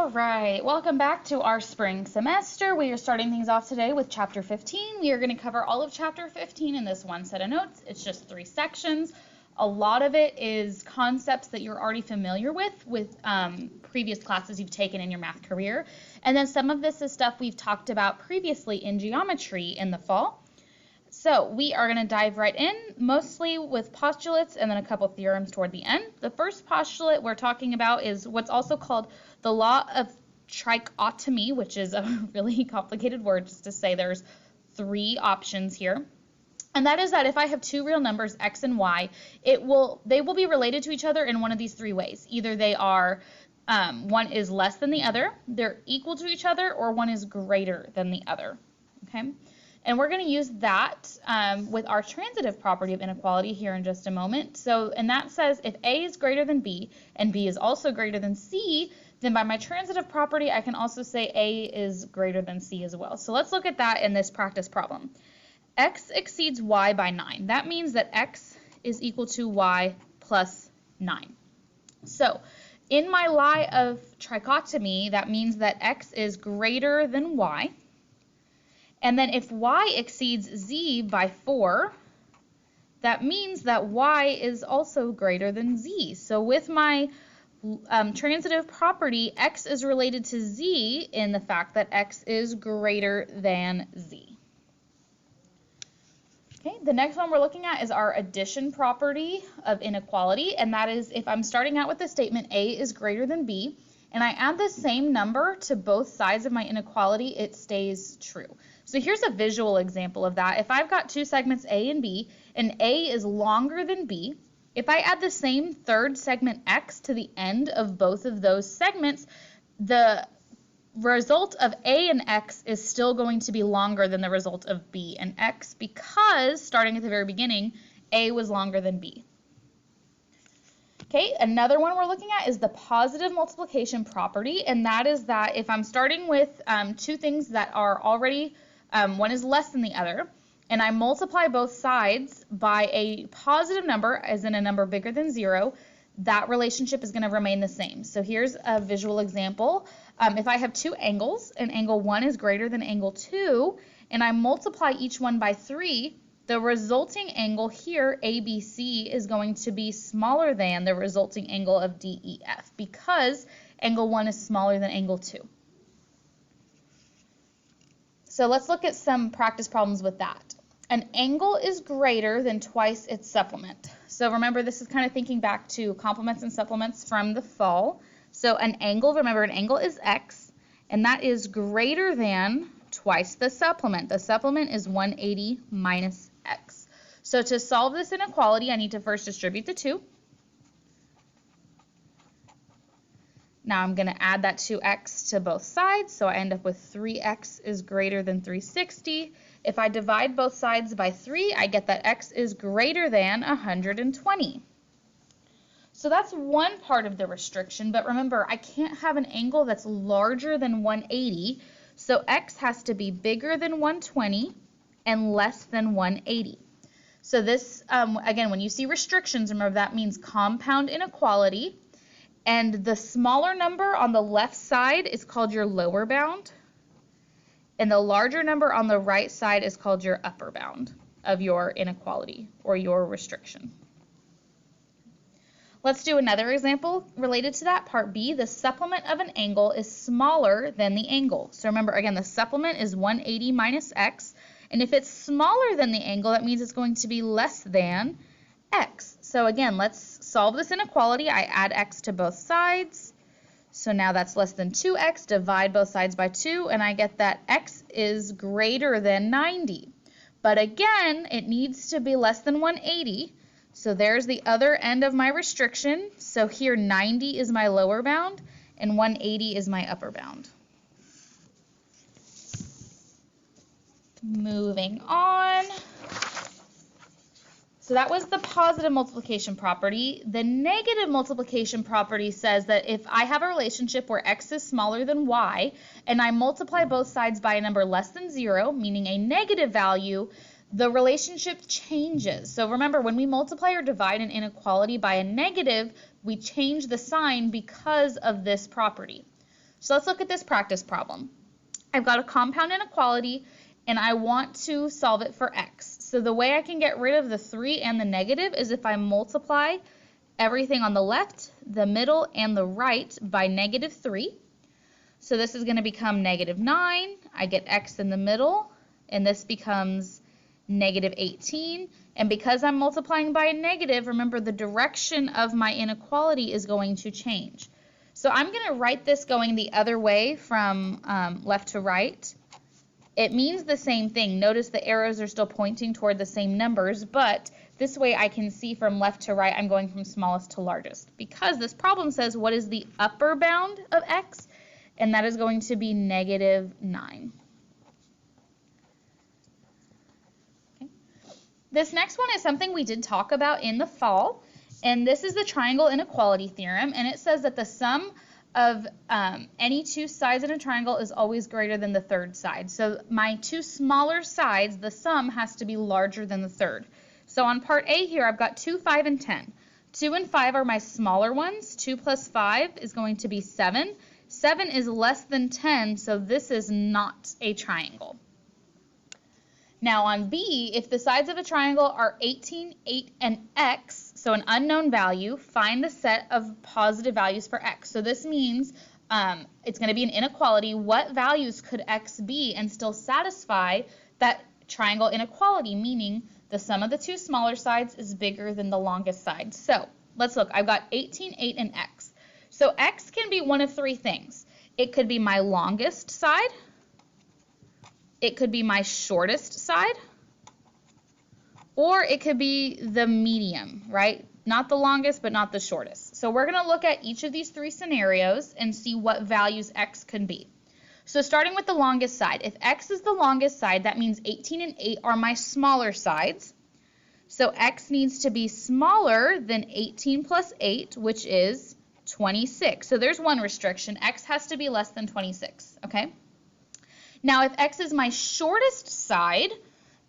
All right, welcome back to our spring semester. We are starting things off today with chapter 15. We are going to cover all of chapter 15 in this one set of notes. It's just 3 sections. A lot of it is concepts that you're already familiar with previous classes you've taken in your math career. And then some of this is stuff we've talked about previously in geometry in the fall. So we are going to dive right in, mostly with postulates and then a couple theorems toward the end. The first postulate we're talking about is what's also called the law of trichotomy, which is a really complicated word just to say there's 3 options here. And that is that if I have 2 real numbers, x and y, they will be related to each other in one of these 3 ways. Either they are, one is less than the other, they're equal to each other, or one is greater than the other. Okay? And we're going to use that with our transitive property of inequality here in just a moment. And that says if A is greater than B and B is also greater than C, then by my transitive property, I can also say A is greater than C as well. So let's look at that in this practice problem. X exceeds Y by 9. That means that X is equal to Y plus 9. So in my lie of trichotomy, that means that X is greater than Y. And then if y exceeds z by 4, that means that y is also greater than z. So with my transitive property, x is related to z in the fact that x is greater than z. Okay, the next one we're looking at is our addition property of inequality, and that is if I'm starting out with the statement a is greater than b, and I add the same number to both sides of my inequality, it stays true. So here's a visual example of that. If I've got 2 segments A and B, and A is longer than B, if I add the same third segment X to the end of both of those segments, the result of A and X is still going to be longer than the result of B and X because, starting at the very beginning, A was longer than B. Okay, another one we're looking at is the positive multiplication property, and that is that if I'm starting with 2 things that are already, one is less than the other, and I multiply both sides by a positive number, as in a number bigger than 0, that relationship is going to remain the same. So here's a visual example. If I have 2 angles, and angle 1 is greater than angle 2, and I multiply each one by 3, the resulting angle here, ABC, is going to be smaller than the resulting angle of DEF because angle 1 is smaller than angle 2. So let's look at some practice problems with that. An angle is greater than twice its supplement. So remember, this is kind of thinking back to complements and supplements from the fall. So an angle, remember, an angle is x, and that is greater than twice the supplement. The supplement is 180 minus x. So to solve this inequality, I need to first distribute the 2. Now I'm going to add that 2x to both sides, so I end up with 3x is greater than 360. If I divide both sides by 3, I get that x is greater than 120. So that's one part of the restriction, but remember, I can't have an angle that's larger than 180, so x has to be bigger than 120 and less than 180. So this, again, when you see restrictions, remember that means compound inequality. And the smaller number on the left side is called your lower bound. And the larger number on the right side is called your upper bound of your inequality or your restriction. Let's do another example related to that, part B. The supplement of an angle is smaller than the angle. So remember, again, the supplement is 180 minus x. And if it's smaller than the angle, that means it's going to be less than x. So again, let's solve this inequality. I add x to both sides. So now that's less than 2x. Divide both sides by 2, and I get that x is greater than 90. But again, it needs to be less than 180. So there's the other end of my restriction. So here 90 is my lower bound, and 180 is my upper bound. Moving on. So that was the positive multiplication property. The negative multiplication property says that if I have a relationship where x is smaller than y, and I multiply both sides by a number less than 0, meaning a negative value, the relationship changes. So remember, when we multiply or divide an inequality by a negative, we change the sign because of this property. So let's look at this practice problem. I've got a compound inequality and I want to solve it for x. So the way I can get rid of the 3 and the negative is if I multiply everything on the left, the middle, and the right by -3. So this is going to become -9. I get x in the middle, and this becomes -18. And because I'm multiplying by a negative, remember the direction of my inequality is going to change. So I'm going to write this going the other way from left to right. It means the same thing. Notice the arrows are still pointing toward the same numbers, but this way I can see from left to right I'm going from smallest to largest, because this problem says what is the upper bound of x, and that is going to be -9. Okay. This next one is something we did talk about in the fall, and this is the triangle inequality theorem, and it says that the sum of any two sides in a triangle is always greater than the third side. So my two smaller sides, the sum has to be larger than the third. So on part A here, I've got 2, 5, and 10. 2 and 5 are my smaller ones. 2 plus 5 is going to be 7. 7 is less than 10, so this is not a triangle. Now on B, if the sides of a triangle are 18, 8, and x, so an unknown value, find the set of positive values for x. So this means it's going to be an inequality. What values could x be and still satisfy that triangle inequality, meaning the sum of the two smaller sides is bigger than the longest side. So let's look. I've got 18, 8, and x. So x can be one of three things. It could be my longest side. It could be my shortest side, or it could be the medium, right? Not the longest, but not the shortest. So we're going to look at each of these three scenarios and see what values x could be. So starting with the longest side, if x is the longest side, that means 18 and 8 are my smaller sides. So x needs to be smaller than 18 plus 8, which is 26. So there's one restriction. X has to be less than 26, okay? Now, if x is my shortest side,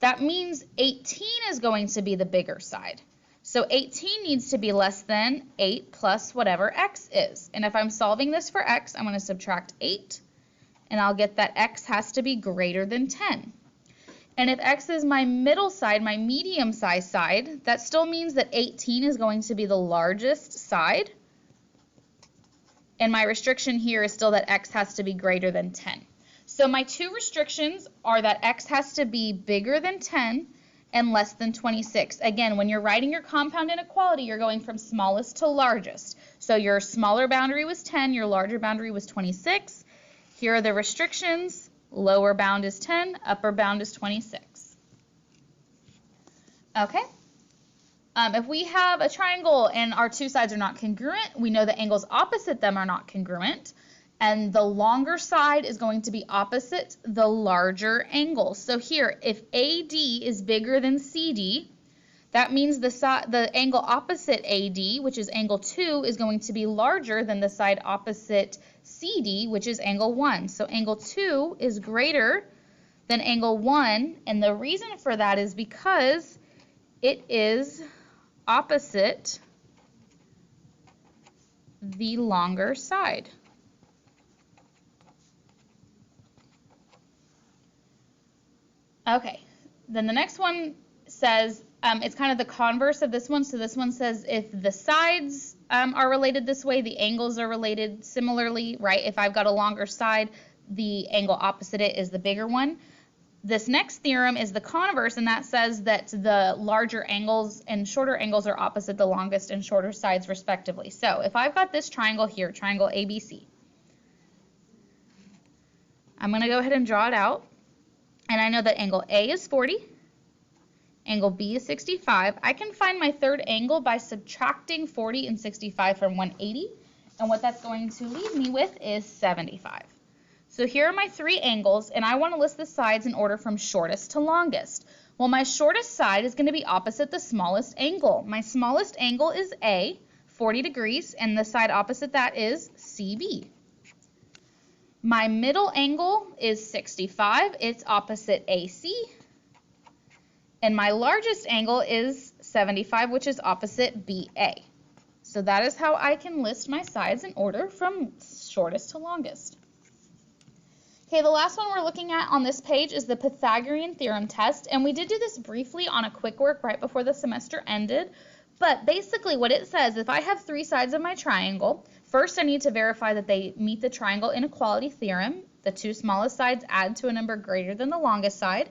that means 18 is going to be the bigger side. So 18 needs to be less than 8 plus whatever x is. And if I'm solving this for x, I'm going to subtract 8, and I'll get that x has to be greater than 10. And if x is my middle side, my medium-sized side, that still means that 18 is going to be the largest side. And my restriction here is still that x has to be greater than 10. So my two restrictions are that x has to be bigger than 10 and less than 26. Again, when you're writing your compound inequality, you're going from smallest to largest. So your smaller boundary was 10, your larger boundary was 26. Here are the restrictions. Lower bound is 10, upper bound is 26. Okay. If we have a triangle and our two sides are not congruent, we know the angles opposite them are not congruent. And the longer side is going to be opposite the larger angle. So here, if AD is bigger than CD, that means the angle opposite AD, which is angle 2, is going to be larger than the side opposite CD, which is angle 1. So angle 2 is greater than angle 1, and the reason for that is because it is opposite the longer side. Okay, then the next one says, it's kind of the converse of this one. So this one says if the sides are related this way, the angles are related similarly, right? If I've got a longer side, the angle opposite it is the bigger one. This next theorem is the converse, and that says that the larger angles and shorter angles are opposite the longest and shorter sides respectively. So if I've got this triangle here, triangle ABC, I'm going to go ahead and draw it out. And I know that angle A is 40, angle B is 65. I can find my third angle by subtracting 40 and 65 from 180. And what that's going to leave me with is 75. So here are my three angles, and I want to list the sides in order from shortest to longest. Well, my shortest side is going to be opposite the smallest angle. My smallest angle is A, 40 degrees, and the side opposite that is CB. My middle angle is 65. It's opposite AC. And my largest angle is 75, which is opposite BA. So that is how I can list my sides in order from shortest to longest. Okay, the last one we're looking at on this page is the Pythagorean theorem test, and we did do this briefly on a quick work right before the semester ended, but basically what it says, if I have three sides of my triangle, first I need to verify that they meet the triangle inequality theorem. The two smallest sides add to a number greater than the longest side.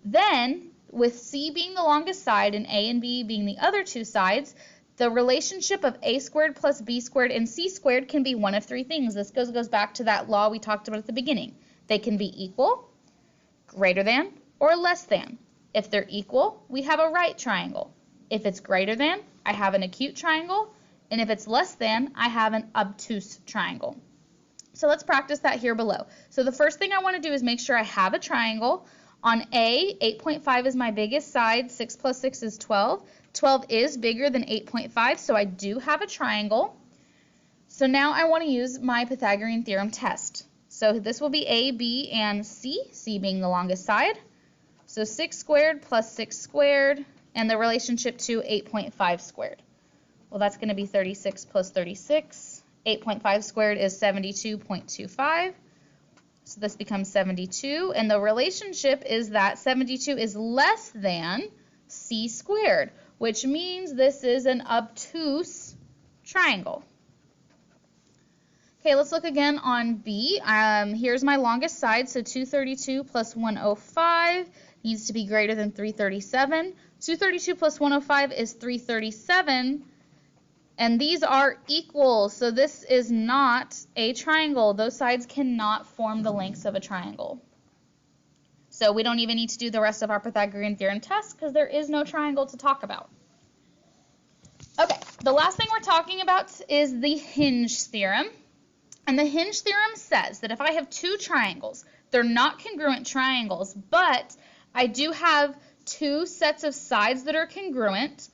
Then, with C being the longest side and A and B being the other two sides, the relationship of a squared plus b squared and c squared can be one of three things. This goes back to that law we talked about at the beginning. They can be equal, greater than, or less than. If they're equal, we have a right triangle. If it's greater than, I have an acute triangle. And if it's less than, I have an obtuse triangle. So let's practice that here below. So the first thing I want to do is make sure I have a triangle. On A, 8.5 is my biggest side. 6 plus 6 is 12. 12 is bigger than 8.5, so I do have a triangle. So now I want to use my Pythagorean theorem test. So this will be A, B, and C, C being the longest side. So 6 squared plus 6 squared, and the relationship to 8.5 squared. Well, that's going to be 36 plus 36. 8.5 squared is 72.25. So this becomes 72, and the relationship is that 72 is less than C squared, which means this is an obtuse triangle. Okay, let's look again on B. Here's my longest side, so 232 plus 105 needs to be greater than 337. 232 plus 105 is 337, and these are equal, so this is not a triangle. Those sides cannot form the lengths of a triangle. So we don't even need to do the rest of our Pythagorean theorem test because there is no triangle to talk about. Okay, the last thing we're talking about is the hinge theorem. And the hinge theorem says that if I have two triangles, they're not congruent triangles, but I do have two sets of sides that are congruent,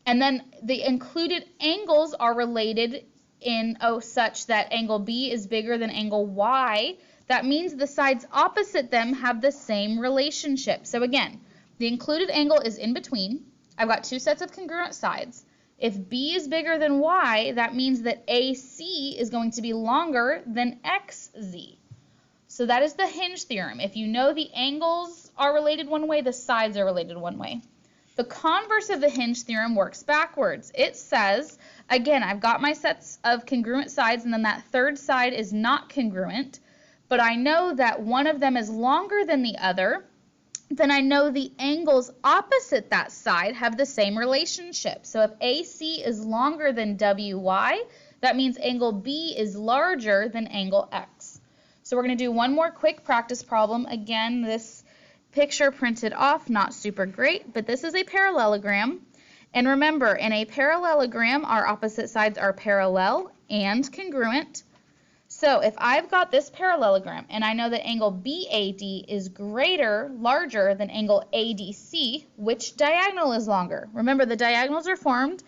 and then the included angles are related in such that angle B is bigger than angle Y. That means the sides opposite them have the same relationship. So again, the included angle is in between. I've got two sets of congruent sides. If B is bigger than Y, that means that AC is going to be longer than XZ. So that is the hinge theorem. If you know the angles are related one way, the sides are related one way. The converse of the hinge theorem works backwards. It says, again, I've got my sets of congruent sides, and then that third side is not congruent, but I know that one of them is longer than the other, then I know the angles opposite that side have the same relationship. So if AC is longer than WY, that means angle B is larger than angle X. So we're going to do one more quick practice problem. Again, this picture printed off, not super great, but this is a parallelogram. And remember, in a parallelogram, our opposite sides are parallel and congruent. So if I've got this parallelogram and I know that angle BAD is larger than angle ADC, which diagonal is longer? Remember, the diagonals are formed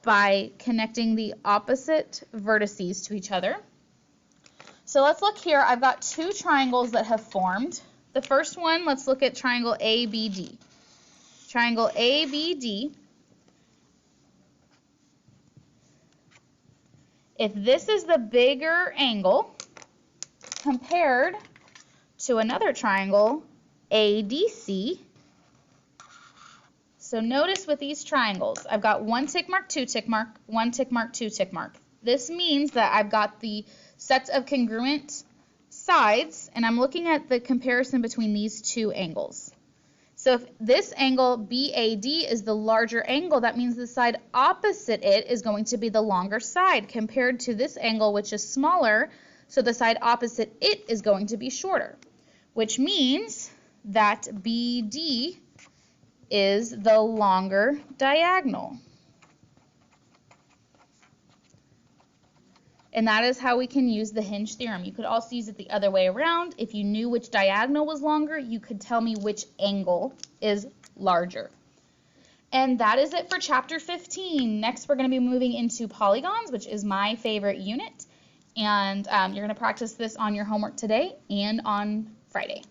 by connecting the opposite vertices to each other. So let's look here. I've got two triangles that have formed. The first one, let's look at triangle ABD. Triangle ABD. If this is the bigger angle compared to another triangle, ADC, so notice with these triangles, I've got one tick mark, two tick mark, one tick mark, two tick mark. This means that I've got the sets of congruent sides, and I'm looking at the comparison between these two angles. So if this angle BAD is the larger angle, that means the side opposite it is going to be the longer side compared to this angle, which is smaller, so the side opposite it is going to be shorter, which means that BD is the longer diagonal. And that is how we can use the hinge theorem. You could also use it the other way around. If you knew which diagonal was longer, you could tell me which angle is larger. And that is it for chapter 15. Next, we're going to be moving into polygons, which is my favorite unit. And you're going to practice this on your homework today and on Friday.